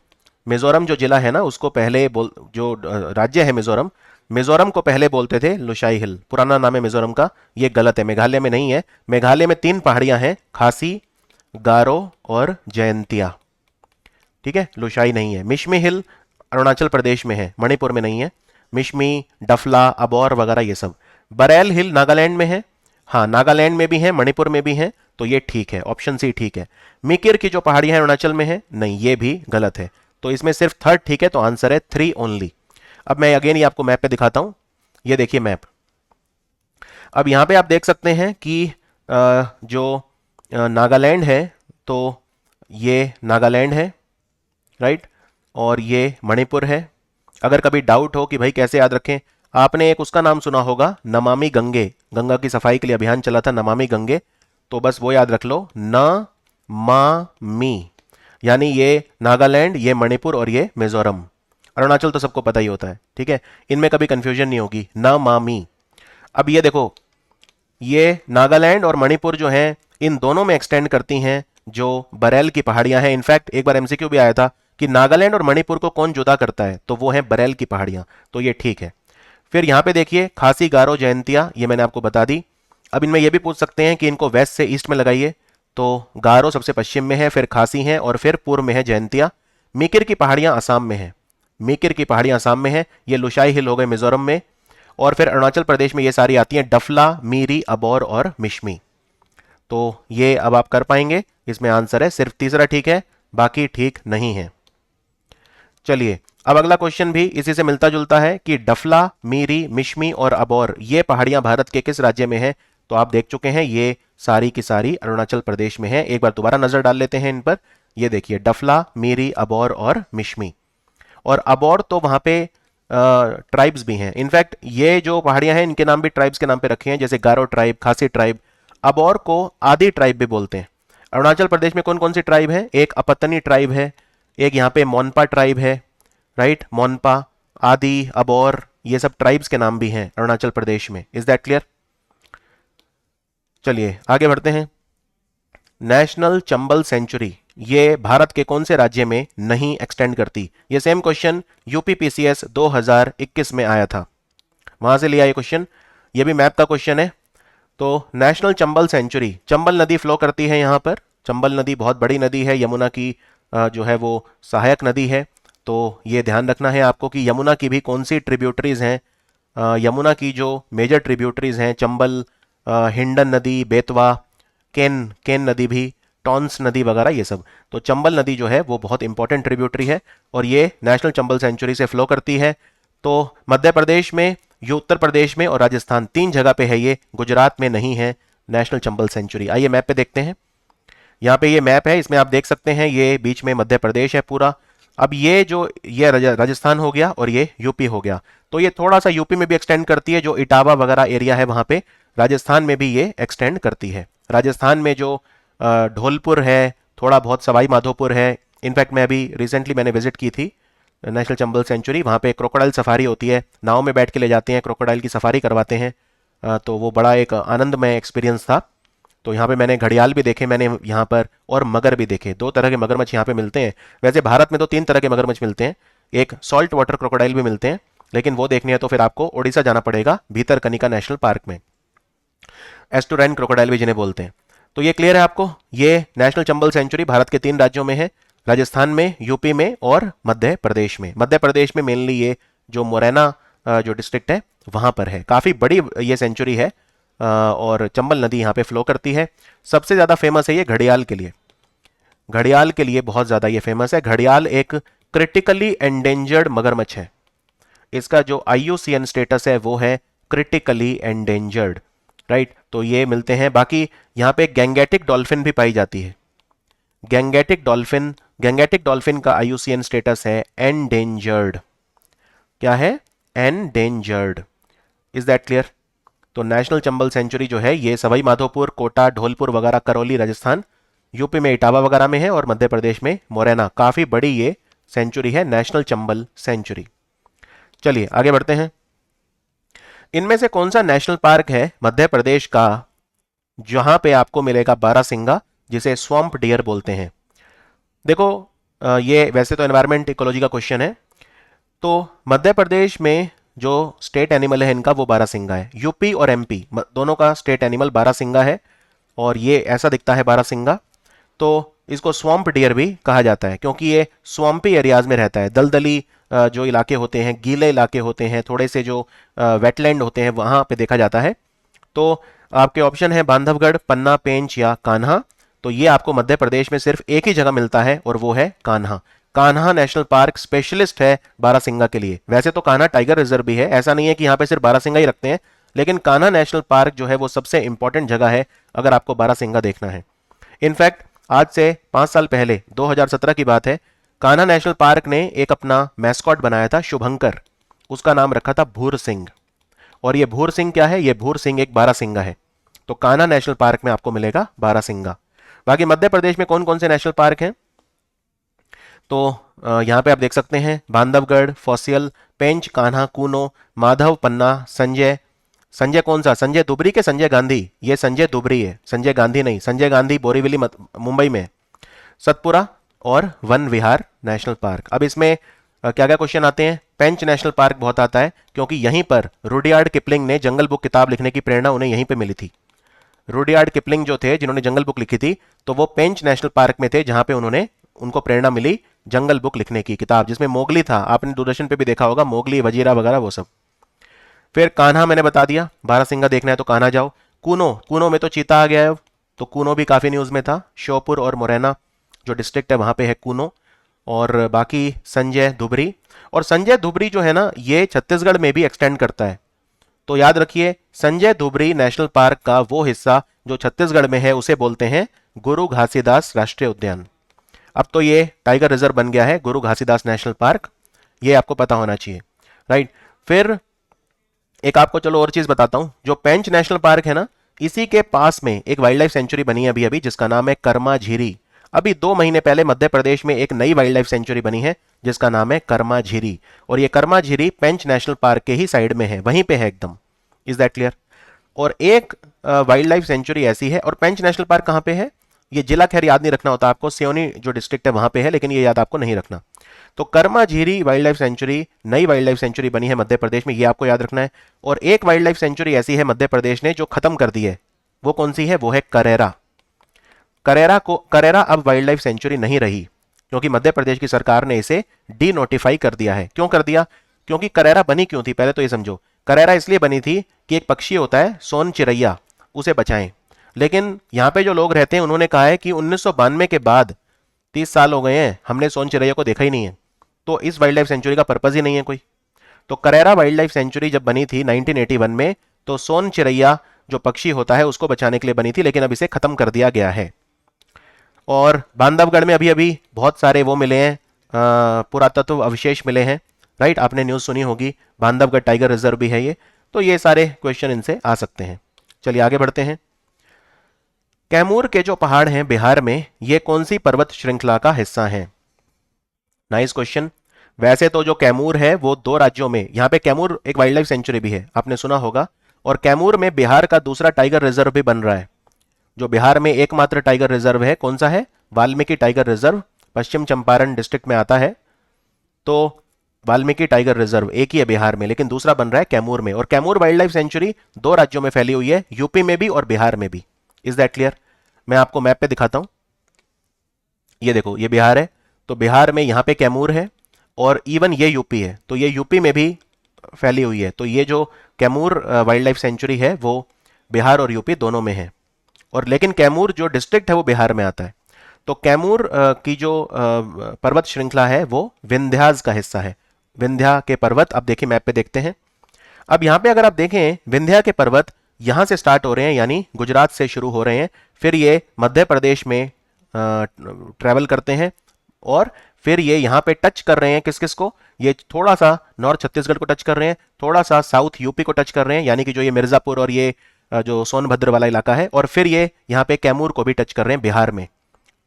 मिजोरम जो जिला है ना, उसको पहले जो राज्य है मिजोरम, मिजोरम को पहले बोलते थे लुशाई हिल, पुराना नाम है मिजोरम का। ये गलत है, मेघालय में नहीं है। मेघालय में 3 पहाड़ियां हैं, खासी, गारो और जयंतिया। ठीक है, लुशाई नहीं है। मिशमी हिल अरुणाचल प्रदेश में है, मणिपुर में नहीं है। मिशमी, डफला, अबौर वगैरह ये सब। बरेल हिल नागालैंड में है, हाँ नागालैंड में भी है, मणिपुर में भी है, तो ये ठीक है, ऑप्शन सी ठीक है। मिकिर की जो पहाड़ियां हैं अरुणाचल में है, नहीं, ये भी गलत है। तो इसमें सिर्फ थर्ड ठीक है, तो आंसर है 3 ओनली। अब मैं अगेन ये आपको मैप पे दिखाता हूं। ये देखिए मैप। अब यहां पे आप देख सकते हैं कि जो नागालैंड है, तो ये नागालैंड है, राइट, और ये मणिपुर है। अगर कभी डाउट हो कि भाई कैसे याद रखें, आपने एक उसका नाम सुना होगा, नमामि गंगे, गंगा की सफाई के लिए अभियान चला था, नमामि गंगे। तो बस वो याद रख लो, न मा मी, यानी ये नागालैंड, ये मणिपुर और ये मिजोरम। अरुणाचल तो सबको पता ही होता है, ठीक है, इनमें कभी कंफ्यूजन नहीं होगी, न मा मी। अब ये देखो, ये नागालैंड और मणिपुर जो हैं, इन दोनों में एक्सटेंड करती हैं जो बरेल की पहाड़ियां हैं। इनफैक्ट एक बार एमसीक्यू भी आया था कि नागालैंड और मणिपुर को कौन जुदा करता है, तो वो है बरेल की पहाड़ियां, तो ये ठीक है। फिर यहां पे देखिए खासी, गारो, जयंतिया, ये मैंने आपको बता दी। अब इनमें यह भी पूछ सकते हैं कि इनको वेस्ट से ईस्ट में लगाइए, तो गारो सबसे पश्चिम में है, फिर खासी है, और फिर पूर्व में है जयंतिया। मीकिर की पहाड़ियां असम में है, मीकिर की पहाड़ियां असम में है। ये लुशाई हिल हो गए मिजोरम में, और फिर अरुणाचल प्रदेश में ये सारी आती हैं, डफला, मीरी, अबौर और मिशमी। तो ये अब आप कर पाएंगे। इसमें आंसर है सिर्फ तीसरा ठीक है, बाकी ठीक नहीं है। चलिए अब अगला क्वेश्चन भी इसी से मिलता जुलता है कि डफला, मीरी, मिश्मी और अबोर ये पहाड़ियां भारत के किस राज्य में हैं? तो आप देख चुके हैं, ये सारी की सारी अरुणाचल प्रदेश में है। एक बार दोबारा नजर डाल लेते हैं इन पर। ये देखिए डफला, मीरी, अबोर और मिश्मी। और अबोर तो वहां पे ट्राइब्स भी हैं। इनफैक्ट ये जो पहाड़ियां हैं इनके नाम भी ट्राइब्स के नाम पे रखे हैं, जैसे गारो ट्राइब, खासी ट्राइब। अबोर को आदि ट्राइब भी बोलते हैं। अरुणाचल प्रदेश में कौन कौन सी ट्राइब है? एक अपतनी ट्राइब है, एक यहाँ पे मोनपा ट्राइब है, राइट, मोनपा, आदि, अबोर, ये सब ट्राइब्स के नाम भी हैं अरुणाचल प्रदेश में। Is that clear? चलिए आगे बढ़ते हैं। नेशनल चंबल सेंचुरी ये भारत के कौन से राज्य में नहीं एक्सटेंड करती? ये सेम क्वेश्चन यूपीपीसीएस 2021 में आया था, वहां से लिया ये क्वेश्चन। ये भी मैप का क्वेश्चन है। तो नेशनल चंबल सेंचुरी, चंबल नदी फ्लो करती है यहाँ पर। चंबल नदी बहुत बड़ी नदी है, यमुना की जो है वो सहायक नदी है। तो ये ध्यान रखना है आपको कि यमुना की भी कौन सी ट्रिब्यूटरीज हैं। यमुना की जो मेजर ट्रिब्यूटरीज हैं, चंबल, हिंडन नदी, बेतवा, केन केन नदी भी, टॉन्स नदी वगैरह, ये सब। तो चंबल नदी जो है वो बहुत इंपॉर्टेंट ट्रिब्यूटरी है और ये नेशनल चंबल सेंचुरी से फ्लो करती है। तो मध्य प्रदेश में, ये उत्तर प्रदेश में और राजस्थान, तीन जगह पे है ये, गुजरात में नहीं है नेशनल चंबल सेंचुरी। आइए मैप पे देखते हैं। यहाँ पे ये मैप है, इसमें आप देख सकते हैं ये बीच में मध्य प्रदेश है पूरा। अब ये जो ये राजस्थान हो गया और ये यूपी हो गया, तो ये थोड़ा सा यूपी में भी एक्सटेंड करती है। जो इटावा वगैरह एरिया है वहां पे राजस्थान में भी ये एक्सटेंड करती है। राजस्थान में जो धौलपुर है, थोड़ा बहुत सवाई माधोपुर है। इनफैक्ट मैं अभी रिसेंटली मैंने विजिट की थी नेशनल चंबल सेंचुरी। वहाँ पे क्रोकोडाइल सफारी होती है, नाव में बैठ के ले जाते हैं, क्रोकोडाइल की सफारी करवाते हैं। तो वो बड़ा एक आनंदमय एक्सपीरियंस था। तो यहाँ पे मैंने घड़ियाल भी देखे, मैंने यहाँ पर, और मगर भी देखे। दो तरह के मगरमच्छ यहाँ पे मिलते हैं। वैसे भारत में तो तीन तरह के मगरमच्छ मिलते हैं, एक सॉल्ट वाटर क्रोकोडाइल भी मिलते हैं, लेकिन वो देखनी है तो फिर आपको उड़ीसा जाना पड़ेगा, भीतरकनिका नेशनल पार्क में। एस्टुराइन क्रोकोडाइल भी जिन्हें बोलते हैं। तो ये क्लियर है आपको? ये नेशनल चंबल सेंचुरी भारत के तीन राज्यों में है, राजस्थान में, यूपी में और मध्य प्रदेश में। मध्य प्रदेश में मेनली ये जो मुरैना जो डिस्ट्रिक्ट है वहां पर है। काफी बड़ी ये सेंचुरी है और चंबल नदी यहाँ पे फ्लो करती है। सबसे ज्यादा फेमस है ये घड़ियाल के लिए। घड़ियाल के लिए बहुत ज्यादा ये फेमस है। घड़ियाल एक क्रिटिकली एंडेंजर्ड मगरमच्छ है। इसका जो IUCN स्टेटस है वो है क्रिटिकली एंडेंजर्ड, राइट। तो ये मिलते हैं। बाकी यहाँ पे गैंगेटिक डॉल्फिन भी पाई जाती है। गैंगेटिक डॉल्फिन का IUCN स्टेटस है एंडेंजर्ड। क्या है? एंडेंजर्ड। Is that clear? तो नेशनल चंबल सेंचुरी जो है ये सवाई माधोपुर, कोटा, धौलपुर वगैरह, करौली राजस्थान, यूपी में इटावा वगैरह में है और मध्य प्रदेश में मुरैना। काफी बड़ी ये सेंचुरी है, नेशनल चंबल सेंचुरी। चलिए आगे बढ़ते हैं। इनमें से कौन सा नेशनल पार्क है मध्य प्रदेश का जहां पे आपको मिलेगा बारासिंगा, जिसे स्वम्प डियर बोलते हैं? देखो ये वैसे तो एनवायरमेंट इकोलॉजी का क्वेश्चन है। तो मध्य प्रदेश में जो स्टेट एनिमल है इनका वो बारासिंगा है। यूपी और MP दोनों का स्टेट एनिमल बारासिंगा है और ये ऐसा दिखता है बारासिंगा। तो इसको स्वम्प डियर भी कहा जाता है क्योंकि ये स्वम्पी एरियाज में रहता है। दलदली जो इलाके होते हैं, गीले इलाके होते हैं, थोड़े से जो वेटलैंड होते हैं वहां पे देखा जाता है। तो आपके ऑप्शन है बांधवगढ़, पन्ना, पेंच या कान्हा। तो ये आपको मध्य प्रदेश में सिर्फ एक ही जगह मिलता है और वो है Kanha. Kanha national park specialist है बारासिंगा के लिए। वैसे तो कान्हा टाइगर रिजर्व भी है, ऐसा नहीं है कि यहाँ पे सिर्फ बारासिंगा ही रखते हैं, लेकिन कान्हा नेशनल पार्क जो है वो सबसे इंपॉर्टेंट जगह है अगर आपको बारासिंगा देखना है। इनफैक्ट आज से 5 साल पहले 2017 की बात है, कान्हा नेशनल पार्क ने एक अपना मैस्कॉट बनाया था, शुभंकर। उसका नाम रखा था भूर सिंह। और ये भूर सिंह क्या है? ये भूर सिंह एक बारासिंगा है। तो कान्हा नेशनल पार्क में आपको मिलेगा बारासिंगा। बाकी मध्य प्रदेश में कौन कौन से नेशनल पार्क हैं? तो यहाँ पे आप देख सकते हैं बांधवगढ़, फॉसियल, पेंच, कान्हा, कूनो, माधव, पन्ना, संजय। संजय कौन सा? संजय दुबरी के संजय गांधी? ये संजय दुबरी है, संजय गांधी नहीं। संजय गांधी बोरीवली मुंबई में। सतपुरा और वन विहार नेशनल पार्क। अब इसमें क्या क्या क्वेश्चन आते हैं? पेंच नेशनल पार्क बहुत आता है क्योंकि यहीं पर रुडयार्ड किपलिंग ने जंगल बुक किताब लिखने की प्रेरणा उन्हें यहीं पे मिली थी। रुडयार्ड किपलिंग जो थे जिन्होंने जंगल बुक लिखी थी, तो वो पेंच नेशनल पार्क में थे जहां पे उनको प्रेरणा मिली जंगल बुक लिखने की किताब, जिसमें मोगली था। आपने दूरदर्शन पे भी देखा होगा, मोगली, वजीरा वगैरह वो सब। फिर कान्हा मैंने बता दिया, बारासिंगा देखना है तो कान्हा जाओ। कूनो में तो चीता आ गया है। तो कूनो भी काफ़ी न्यूज़ में था। श्योपुर और मुरैना जो डिस्ट्रिक्ट है वहाँ पे है कूनो। और बाकी संजय धुबरी, और संजय धुबरी जो है ना ये छत्तीसगढ़ में भी एक्सटेंड करता है। तो याद रखिए संजय धुबरी नेशनल पार्क का वो हिस्सा जो छत्तीसगढ़ में है उसे बोलते हैं गुरु घासीदास राष्ट्रीय उद्यान। अब तो ये टाइगर रिजर्व बन गया है गुरु घासीदास नेशनल पार्क, ये आपको पता होना चाहिए, राइट। फिर एक आपको चलो और चीज बताता हूं, जो पेंच नेशनल पार्क है ना इसी के पास में एक वाइल्ड लाइफ सेंचुरी बनी है अभी अभी, जिसका नाम है कर्मा झीरी। अभी 2 महीने पहले मध्य प्रदेश में एक नई वाइल्ड लाइफ सेंचुरी बनी है जिसका नाम है कर्मा झीरी, और ये कर्मा झीरी पेंच नेशनल पार्क के ही साइड में है, वहीं पे है एकदम। Is that clear? और एक वाइल्ड लाइफ सेंचुरी ऐसी है, और पेंच नेशनल पार्क कहां पे है, ये जिला खैर याद नहीं रखना होता आपको, सियोनी जो डिस्ट्रिक्ट है वहां पे है, लेकिन ये याद आपको नहीं रखना। तो कर्मा झीरी वाइल्ड लाइफ सेंचुरी नई वाइल्ड लाइफ सेंचुरी बनी है मध्य प्रदेश में, ये आपको याद रखना है। और एक वाइल्ड लाइफ सेंचुरी ऐसी है मध्य प्रदेश ने जो खत्म कर दी है, वो कौन सी है, वो है करेरा। करेरा अब वाइल्ड लाइफ सेंचुरी नहीं रही, क्योंकि मध्य प्रदेश की सरकार ने इसे डी नोटिफाई कर दिया है। क्यों कर दिया? क्योंकि करेरा बनी क्यों थी, पहले तो ये समझो। करेरा इसलिए बनी थी कि एक पक्षी होता है सोन चिरैया, उसे बचाएं। लेकिन यहां पे जो लोग रहते हैं उन्होंने कहा है कि 1992 के बाद 30 साल हो गए हैं, हमने सोन चिरैया को देखा ही नहीं है, तो इस वाइल्ड लाइफ सेंचुरी का पर्पज ही नहीं है कोई। तो करेरा वाइल्ड लाइफ सेंचुरी जब बनी थी 1981 में, तो सोन चिरैया जो पक्षी होता है उसको बचाने के लिए बनी थी, लेकिन अब इसे खत्म कर दिया गया है। और बांधवगढ़ में अभी अभी बहुत सारे वो मिले हैं, पुरातत्व अवशेष मिले हैं, राइट। आपने न्यूज़ सुनी होगी, बांधवगढ़ टाइगर रिजर्व भी है ये। तो ये सारे क्वेश्चन इनसे आ सकते हैं। चलिए आगे बढ़ते हैं। कैमूर के जो पहाड़ हैं बिहार में, ये कौन सी पर्वत श्रृंखला का हिस्सा हैं? Nice question. वैसे तो जो कैमूर है वो 2 राज्यों में, यहाँ पे कैमूर एक वाइल्ड लाइफ सेंचुरी भी है, आपने सुना होगा, और कैमूर में बिहार का दूसरा टाइगर रिजर्व भी बन रहा है। जो बिहार में एकमात्र टाइगर रिजर्व है कौन सा है? वाल्मीकि टाइगर रिजर्व, पश्चिम चंपारण डिस्ट्रिक्ट में आता है। तो वाल्मीकि टाइगर रिजर्व एक ही है बिहार में, लेकिन दूसरा बन रहा है कैमूर में। और कैमूर वाइल्ड लाइफ सेंचुरी 2 राज्यों में फैली हुई है, यूपी में भी और बिहार में भी। Is that clear? मैं आपको मैप पे दिखाता हूं, ये देखो ये बिहार है, तो बिहार में यहां पे कैमूर है, और इवन ये यूपी है, तो ये यूपी में भी फैली हुई है। तो ये जो कैमूर वाइल्ड लाइफ सेंचुरी है वो बिहार और यूपी दोनों में है, और लेकिन कैमूर जो डिस्ट्रिक्ट है वो बिहार में आता है। तो कैमूर की जो पर्वत श्रृंखला है वो विंध्याज का हिस्सा है। विंध्या के पर्वत, अब देखिए मैप पे देखते हैं। अब यहाँ पे अगर आप देखें विंध्या के पर्वत यहाँ से स्टार्ट हो रहे हैं, यानी गुजरात से शुरू हो रहे हैं, फिर ये मध्य प्रदेश में ट्रैवल करते हैं, और फिर ये यहाँ पे टच कर रहे हैं किस किस को, ये थोड़ा सा नॉर्थ छत्तीसगढ़ को टच कर रहे हैं, थोड़ा सा साउथ यूपी को टच कर रहे हैं, यानी कि जो ये मिर्जापुर और ये जो सोनभद्र वाला इलाका है, और फिर ये यहाँ पे कैमूर को भी टच कर रहे हैं बिहार में।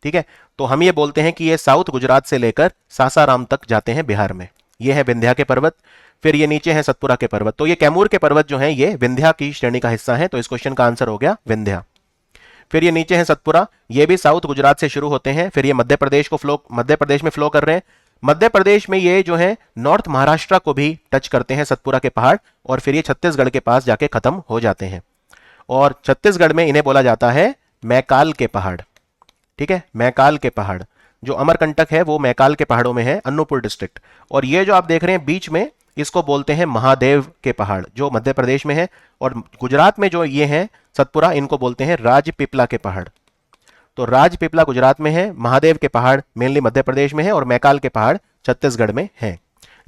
ठीक है, तो हम ये बोलते हैं कि ये साउथ गुजरात से लेकर सासाराम तक जाते हैं बिहार में। ये है विंध्या के पर्वत, फिर ये नीचे है सतपुरा के पर्वत। तो ये कैमूर के पर्वत जो हैं ये विंध्या की श्रेणी का हिस्सा है, तो इस क्वेश्चन का आंसर हो गया विंध्या। फिर ये नीचे है सतपुरा, ये भी साउथ गुजरात से शुरू होते हैं, फिर ये मध्य प्रदेश में फ्लो कर रहे हैं। मध्य प्रदेश में ये जो है नॉर्थ महाराष्ट्र को भी टच करते हैं सतपुरा के पहाड़, और फिर ये छत्तीसगढ़ के पास जाके खत्म हो जाते हैं। और छत्तीसगढ़ में इन्हें बोला जाता है मैकाल के पहाड़। ठीक है, मैकाल के पहाड़, जो अमरकंटक है वो मैकाल के पहाड़ों में है, अनूपपुर डिस्ट्रिक्ट। और ये जो आप देख रहे हैं बीच में, इसको बोलते हैं महादेव के पहाड़, जो मध्य प्रदेश में है। और गुजरात में जो ये हैं सतपुरा, इनको बोलते हैं राजपीपला के पहाड़। तो राजपीपला गुजरात में है, महादेव के पहाड़ मेनली मध्य प्रदेश में है, और मैकाल के पहाड़ छत्तीसगढ़ में है।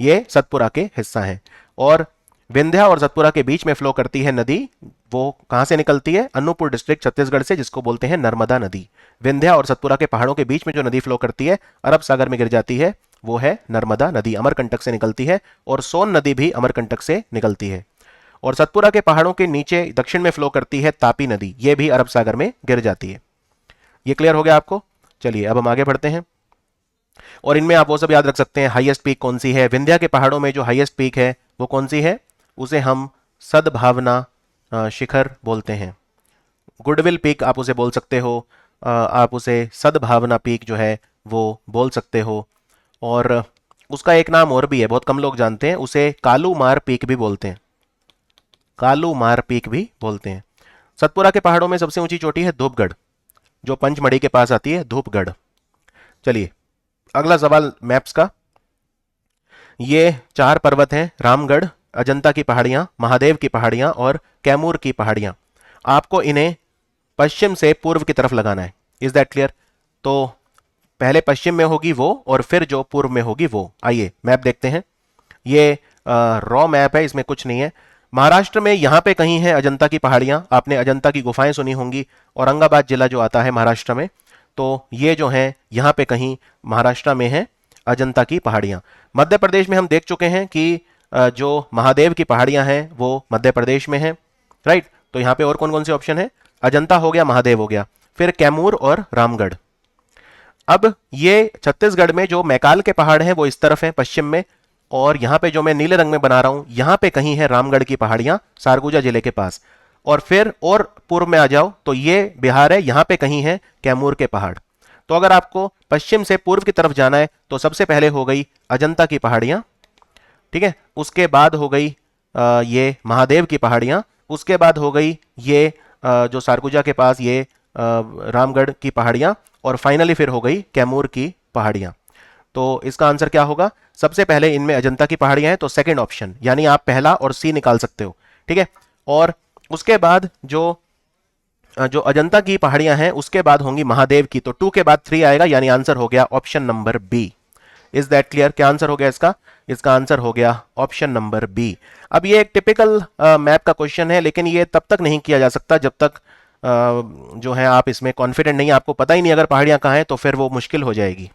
ये सतपुरा के हिस्सा है। और विंध्या और सतपुरा के बीच में फ्लो करती है नदी, वो कहां से निकलती है? अनूपपुर डिस्ट्रिक्ट छत्तीसगढ़ से, जिसको बोलते हैं नर्मदा नदी। विंध्या और सतपुरा के पहाड़ों के बीच में जो नदी फ्लो करती है, अरब सागर में गिर जाती है, वो है नर्मदा नदी, अमरकंटक से निकलती है। और सोन नदी भी अमरकंटक से निकलती है। और सतपुरा के पहाड़ों के नीचे दक्षिण में फ्लो करती है तापी नदी, ये भी अरब सागर में गिर जाती है। ये क्लियर हो गया आपको? चलिए अब हम आगे बढ़ते हैं। और इनमें आप वो सब याद रख सकते हैं, हाईएस्ट पीक कौन सी है। विंध्या के पहाड़ों में जो हाईएस्ट पीक है वो कौन सी है? उसे हम सद्भावना शिखर बोलते हैं। गुडविल पीक आप उसे बोल सकते हो, आप उसे सद्भावना पीक जो है वो बोल सकते हो। और उसका एक नाम और भी है, बहुत कम लोग जानते हैं, उसे कालूमार पीक भी बोलते हैं। कालूमार पीक भी बोलते हैं। सतपुरा के पहाड़ों में सबसे ऊंची चोटी है धूपगढ़, जो पंचमढ़ी के पास आती है, धूपगढ़। चलिए अगला सवाल मैप्स का। ये 4 पर्वत हैं, रामगढ़, अजंता की पहाड़ियां, महादेव की पहाड़ियां और कैमूर की पहाड़ियां। आपको इन्हें पश्चिम से पूर्व की तरफ लगाना है। Is that clear? तो पहले पश्चिम में होगी वो और फिर जो पूर्व में होगी वो। आइए मैप देखते हैं। ये रॉ मैप है, इसमें कुछ नहीं है। महाराष्ट्र में यहां पे कहीं है अजंता की पहाड़ियां, आपने अजंता की गुफाएं सुनी होंगी। औरंगाबाद जिला जो आता है महाराष्ट्र में, तो ये जो है यहां पे कहीं महाराष्ट्र में है अजंता की पहाड़ियां। मध्य प्रदेश में हम देख चुके हैं कि जो महादेव की पहाड़ियां हैं वो मध्य प्रदेश में है, राइट। तो यहां पे और कौन कौन से ऑप्शन है? अजंता हो गया, महादेव हो गया, फिर कैमूर और रामगढ़। अब ये छत्तीसगढ़ में जो मैकाल के पहाड़ हैं वो इस तरफ हैं पश्चिम में, और यहां पे जो मैं नीले रंग में बना रहा हूं यहां पे कहीं है रामगढ़ की पहाड़ियां सारगुजा जिले के पास। और फिर और पूर्व में आ जाओ तो ये बिहार है, यहां पे कहीं है कैमूर के पहाड़। तो अगर आपको पश्चिम से पूर्व की तरफ जाना है तो सबसे पहले हो गई अजंता की पहाड़ियां, ठीक है। उसके बाद हो गई ये महादेव की पहाड़ियां, उसके बाद हो गई ये जो सारगुजा के पास ये रामगढ़ की पहाड़ियां, और फाइनली फिर हो गई कैमूर की पहाड़ियां। तो इसका आंसर क्या होगा? सबसे पहले इनमें अजंता की पहाड़ियां हैं, तो सेकंड ऑप्शन, यानी आप पहला और सी निकाल सकते हो, ठीक है। और उसके बाद जो जो अजंता की पहाड़ियां हैं उसके बाद होंगी महादेव की, तो 2 के बाद 3 आएगा, यानी आंसर हो गया option number B. Is that clear? क्या आंसर हो गया इसका? इसका आंसर हो गया ऑप्शन नंबर बी। अब ये एक टिपिकल मैप का क्वेश्चन है, लेकिन ये तब तक नहीं किया जा सकता जब तक जो है आप इसमें कॉन्फिडेंट नहीं, आपको पता ही नहीं अगर पहाड़ियां कहाँ हैं तो फिर वो मुश्किल हो जाएगी।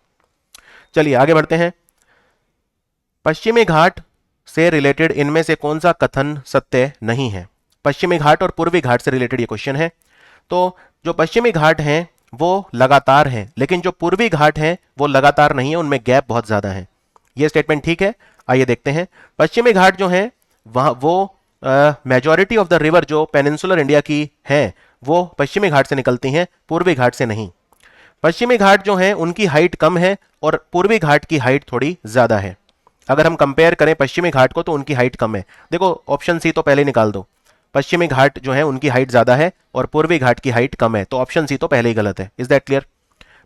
चलिए आगे बढ़ते हैं। पश्चिमी घाट से रिलेटेड इनमें से कौन सा कथन सत्य नहीं है? पश्चिमी घाट और पूर्वी घाट से रिलेटेड ये क्वेश्चन है। तो जो पश्चिमी घाट हैं वो लगातार हैं, लेकिन जो पूर्वी घाट हैं वो लगातार नहीं है, उनमें गैप बहुत ज्यादा है। ये स्टेटमेंट ठीक है? आइए देखते हैं। पश्चिमी घाट जो है वहां वो मेजॉरिटी ऑफ द रिवर जो पेनिनसुलर इंडिया की है वो पश्चिमी घाट से निकलती हैं, पूर्वी घाट से नहीं। पश्चिमी घाट जो है उनकी हाइट कम है और पूर्वी घाट की हाइट थोड़ी ज्यादा है। अगर हम कंपेयर करें पश्चिमी घाट को तो उनकी हाइट कम है। देखो ऑप्शन सी तो पहले निकाल दो, पश्चिमी घाट जो है उनकी हाइट ज्यादा है और पूर्वी घाट की हाइट कम है, तो ऑप्शन सी तो पहले ही गलत है। Is that clear?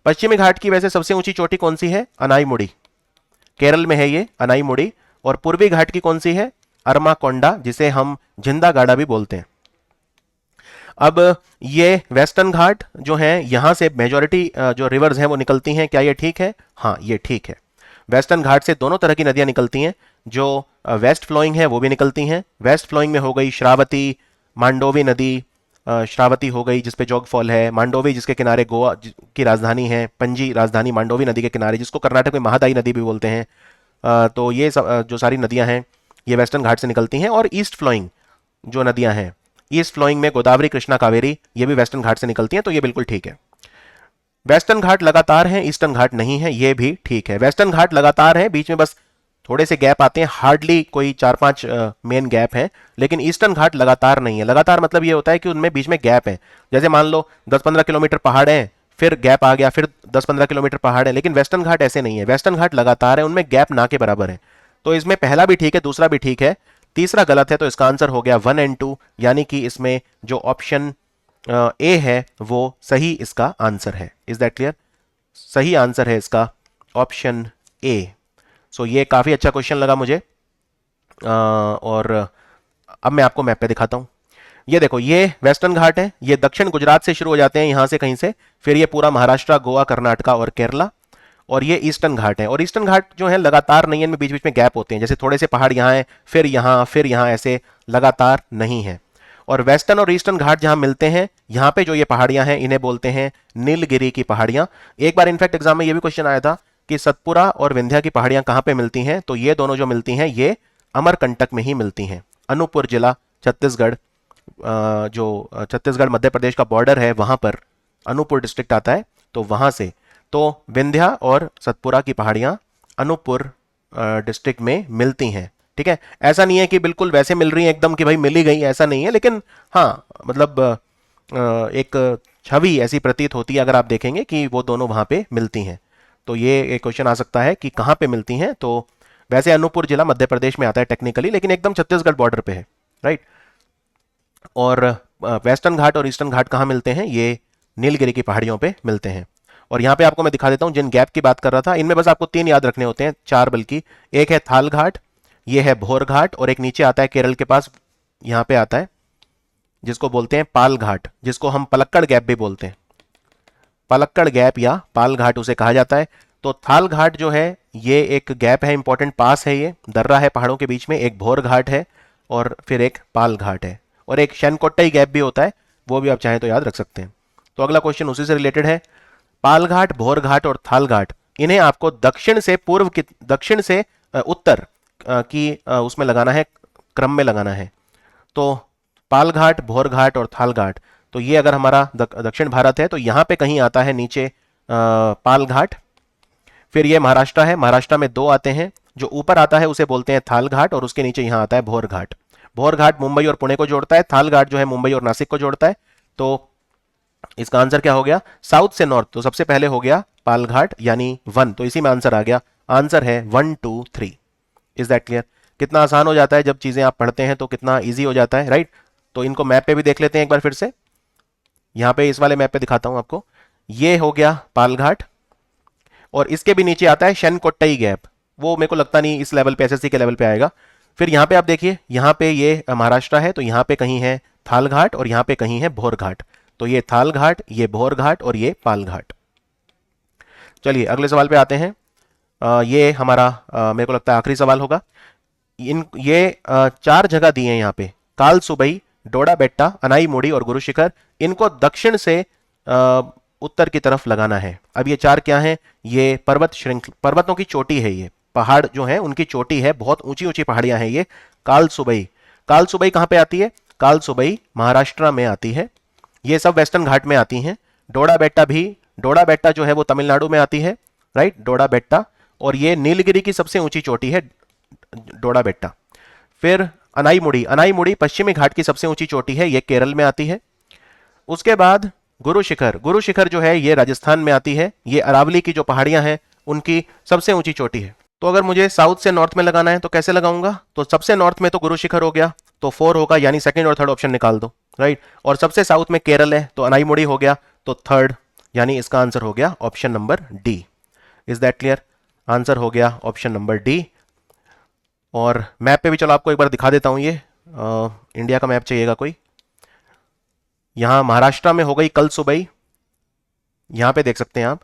पश्चिमी घाट की वैसे सबसे ऊंची चोटी कौन सी है? अनाईमुड़ी, केरल में है ये अनाईमुड़ी। और पूर्वी घाट की कौन सी है? अरमाकोंडा, जिसे हम झिंदा गाड़ा भी बोलते हैं। अब ये वेस्टर्न घाट जो है यहां से मेजॉरिटी जो रिवर्स हैं वो निकलती हैं, क्या ये ठीक है? हाँ ये ठीक है। वेस्टर्न घाट से दोनों तरह की नदियां निकलती हैं, जो वेस्ट फ्लोइंग है वो भी निकलती हैं। वेस्ट फ्लोइंग में हो गई श्रावती, मांडोवी नदी, श्रावती हो गई जिसपे जोग फॉल है, मांडोवी जिसके किनारे गोवा की राजधानी है, पणजी राजधानी मांडोवी नदी के किनारे, जिसको कर्नाटक में महादाई नदी भी बोलते हैं। तो ये जो सारी नदियां हैं ये वेस्टर्न घाट से निकलती हैं। और ईस्ट फ्लोइंग जो नदियां हैं, ईस्ट फ्लोइंग में गोदावरी, कृष्णा, कावेरी, ये भी वेस्टर्न घाट से निकलती हैं, तो ये बिल्कुल ठीक है। वेस्टर्न घाट लगातार है, ईस्टर्न घाट नहीं है, ये भी ठीक है। वेस्टर्न घाट लगातार है, बीच में बस थोड़े से गैप आते हैं, हार्डली कोई 4-5 मेन गैप हैं, लेकिन ईस्टर्न घाट लगातार नहीं है। लगातार मतलब ये होता है कि उनमें बीच में गैप है। जैसे मान लो 10-15 किलोमीटर पहाड़ है, फिर गैप आ गया, फिर 10-15 किलोमीटर पहाड़ है, लेकिन वेस्टर्न घाट ऐसे नहीं है। वेस्टर्न घाट लगातार है, उनमें गैप ना के बराबर है। तो इसमें पहला भी ठीक है, दूसरा भी ठीक है, तीसरा गलत है, तो इसका आंसर हो गया 1 और 2, यानी कि इसमें जो ऑप्शन ए है वो सही इसका आंसर है। Is that clear? सही आंसर है इसका ऑप्शन ए। सो ये काफी अच्छा क्वेश्चन लगा मुझे। और अब मैं आपको मैप पे दिखाता हूं। ये देखो, ये वेस्टर्न घाट है, ये दक्षिण गुजरात से शुरू हो जाते हैं यहां से कहीं से, फिर ये पूरा महाराष्ट्र, गोवा, कर्नाटका और केरला, और ये ईस्टर्न घाट है। और ईस्टर्न घाट जो है लगातार नहीं है, इनमें बीच बीच में गैप होते हैं, जैसे थोड़े से पहाड़ यहाँ है, फिर यहाँ ऐसे लगातार नहीं है। और वेस्टर्न और ईस्टर्न घाट जहां मिलते हैं, यहां पे जो ये पहाड़ियां हैं इन्हें बोलते हैं नीलगिरी की पहाड़ियां। एक बार इनफैक्ट एग्जाम में ये भी क्वेश्चन आया था कि सतपुरा और विंध्या की पहाड़ियां कहां पे मिलती हैं, तो ये दोनों जो मिलती हैं ये अमरकंटक में ही मिलती हैं। अनूपपुर जिला छत्तीसगढ़, जो छत्तीसगढ़ मध्य प्रदेश का बॉर्डर है वहां पर अनूपपुर डिस्ट्रिक्ट आता है, तो वहां से तो विंध्या और सतपुरा की पहाड़ियां अनूपपुर डिस्ट्रिक्ट में मिलती हैं। ठीक है, ऐसा नहीं है कि बिल्कुल वैसे मिल रही है एकदम कि भाई मिल ही गई, ऐसा नहीं है, लेकिन हाँ मतलब एक छवि ऐसी प्रतीत होती है अगर आप देखेंगे कि वो दोनों वहां पे मिलती हैं। तो ये एक क्वेश्चन आ सकता है कि कहाँ पे मिलती हैं। तो वैसे अनूपपुर जिला मध्य प्रदेश में आता है टेक्निकली, लेकिन एकदम छत्तीसगढ़ बॉर्डर पे है, राइट। और वेस्टर्न घाट और ईस्टर्न घाट कहाँ मिलते हैं? ये नीलगिरी की पहाड़ियों पे मिलते हैं। और यहाँ पे आपको मैं दिखा देता हूँ जिन गैप की बात कर रहा था, इनमें बस आपको 3 याद रखने होते हैं, 4 बल्कि। एक है थाल घाट, ये है भोर घाट, और एक नीचे आता है केरल के पास, यहाँ पे आता है जिसको बोलते हैं पाल घाट, जिसको हम पलक्कड़ गैप भी बोलते हैं। पलक्कड़ गैप या पाल घाट उसे कहा जाता है। तो थाल घाट जो है ये एक गैप है, इंपॉर्टेंट पास है, ये दर्रा है पहाड़ों के बीच में, एक भोर घाट है और फिर एक पाल घाट है, और एक शनकोट्टई गैप भी होता है, वो भी आप चाहें तो याद रख सकते हैं। तो अगला क्वेश्चन उसी से रिलेटेड है। पाल घाट, भोर घाट और थाल घाट, इन्हें आपको दक्षिण से पूर्व की, दक्षिण से उत्तर की उसमें लगाना है, क्रम में लगाना है। तो पाल घाट, भोर घाट और थाल घाट, तो ये अगर हमारा दक्षिण भारत है तो यहाँ पे कहीं आता है नीचे पाल घाट। फिर ये महाराष्ट्र है, महाराष्ट्र में दो आते हैं, जो ऊपर आता है उसे बोलते हैं थाल घाट और उसके नीचे यहाँ आता है भोर घाट। भोर घाट मुंबई और पुणे को जोड़ता है, थाल घाट जो है मुंबई और नासिक को जोड़ता है। तो इसका आंसर क्या हो गया, साउथ से नॉर्थ, तो सबसे पहले हो गया पाल घाट यानी 1, तो इसी में आंसर आ गया। आंसर है 1 2 3। Is that clear? कितना आसान हो जाता है जब चीजें आप पढ़ते हैं, तो कितना इजी हो जाता है, राइट? तो इनको मैप पे भी देख लेते हैं एक बार फिर से। यहां पे इस वाले मैप पे दिखाता हूं आपको। ये हो गया पाल घाट और इसके भी नीचे आता है शनकोट्टई गैप, वो मेरे को लगता नहीं इस लेवल पे, एसएससी के लेवल पे आएगा। फिर यहाँ पे आप देखिए, यहाँ पे ये महाराष्ट्र है, तो यहाँ पे कहीं है थाल घाट और यहाँ पे कहीं है भोर घाट। तो ये थाल घाट, ये भोर घाट और ये पाल घाट। चलिए अगले सवाल पे आते हैं। ये हमारा मेरे को लगता है आखिरी सवाल होगा। ये 4 जगह दी हैं यहाँ पे, काल सुबई, डोडा बेट्टा, अनाईमुड़ी और गुरु शिखर। इनको दक्षिण से उत्तर की तरफ लगाना है। अब ये 4 क्या हैं? ये पर्वत श्रृंखला, पर्वतों की चोटी है, ये पहाड़ जो है उनकी चोटी है, बहुत ऊंची ऊंची पहाड़ियां हैं ये। काल सुबई, काल सुबई कहां पे आती है? काल सुबई महाराष्ट्र में आती है, ये सब वेस्टर्न घाट में आती हैं। डोडा बेट्टा भी, डोडा बेट्टा जो है वो तमिलनाडु में आती है, राइट, डोडा बेट्टा, और ये नीलगिरी की सबसे ऊंची चोटी है डोडा बेट्टा। फिर अनाईमुड़ी, अनाईमुड़ी पश्चिमी घाट की सबसे ऊंची चोटी है, ये केरल में आती है। उसके बाद गुरु शिखर, गुरु शिखर जो है ये राजस्थान में आती है, ये अरावली की जो पहाड़ियां हैं उनकी सबसे ऊंची चोटी है। तो अगर मुझे साउथ से नॉर्थ में लगाना है तो कैसे लगाऊंगा? तो सबसे नॉर्थ में तो गुरु शिखर हो गया, तो 4 होगा, यानी सेकंड और थर्ड ऑप्शन निकाल दो, राइट। और सबसे साउथ में केरल है, तो अनाईमुड़ी हो गया, तो थर्ड, यानी इसका आंसर हो गया option number D. Is that clear? Answer हो गया ऑप्शन नंबर डी। और मैप पे भी चलो आपको एक बार दिखा देता हूं, ये इंडिया का मैप चाहिएगा कोई। यहां महाराष्ट्र में हो गई कल सुबई, यहां पे देख सकते हैं आप।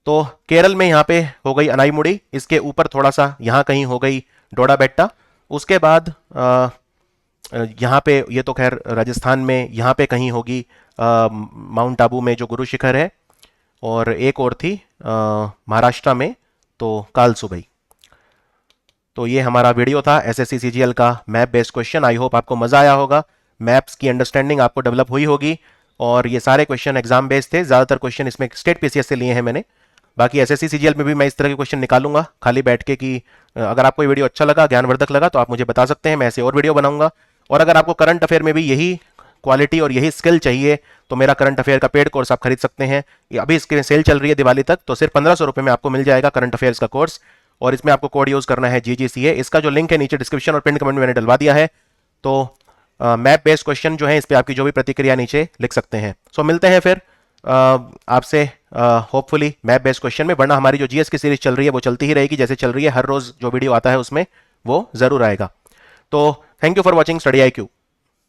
तो केरल में यहां पे हो गई अनाईमुड़ी, इसके ऊपर थोड़ा सा यहां कहीं हो गई डोडा बेट्टा। उसके बाद यहाँ पे, ये तो खैर राजस्थान में, यहाँ पे कहीं होगी माउंट आबू में जो गुरु शिखर है, और एक और थी महाराष्ट्र में, तो काल सुबई। तो ये हमारा वीडियो था एसएससी सीजीएल का map based question. I hope आपको मजा आया होगा, मैप्स की अंडरस्टैंडिंग आपको डेवलप हुई होगी। और ये सारे क्वेश्चन एग्जाम बेस्ड थे, ज़्यादातर क्वेश्चन इसमें स्टेट पीसीएस से लिए हैं मैंने। बाकी एसएससी सीजीएल में भी मैं इस तरह के क्वेश्चन निकालूंगा खाली बैठ के, कि अगर आपको ये वीडियो अच्छा लगा, ज्ञानवर्धक लगा, तो आप मुझे बता सकते हैं, मैं ऐसे और वीडियो बनाऊंगा। और अगर आपको करंट अफेयर में भी यही क्वालिटी और यही स्किल चाहिए, तो मेरा करंट अफेयर का पेड कोर्स आप खरीद सकते हैं। अभी इसकी सेल चल रही है दिवाली तक, तो सिर्फ 1500 रुपये में आपको मिल जाएगा करंट अफेयर्स का कोर्स। और इसमें आपको कोड यूज करना है GGCA। इसका जो लिंक है नीचे डिस्क्रिप्शन और पिन कमेंट में मैंने डलवा दिया है। तो मैप बेस्ड क्वेश्चन जो है, इस पर आपकी जो भी प्रतिक्रिया नीचे लिख सकते हैं। सो मिलते हैं फिर आपसे होपफुली मैप बेस्ड क्वेश्चन में। वरना हमारी जो जीएस की सीरीज चल रही है वो चलती ही रहेगी जैसे चल रही है, हर रोज जो वीडियो आता है उसमें वो जरूर आएगा। तो thank you for watching study IQ।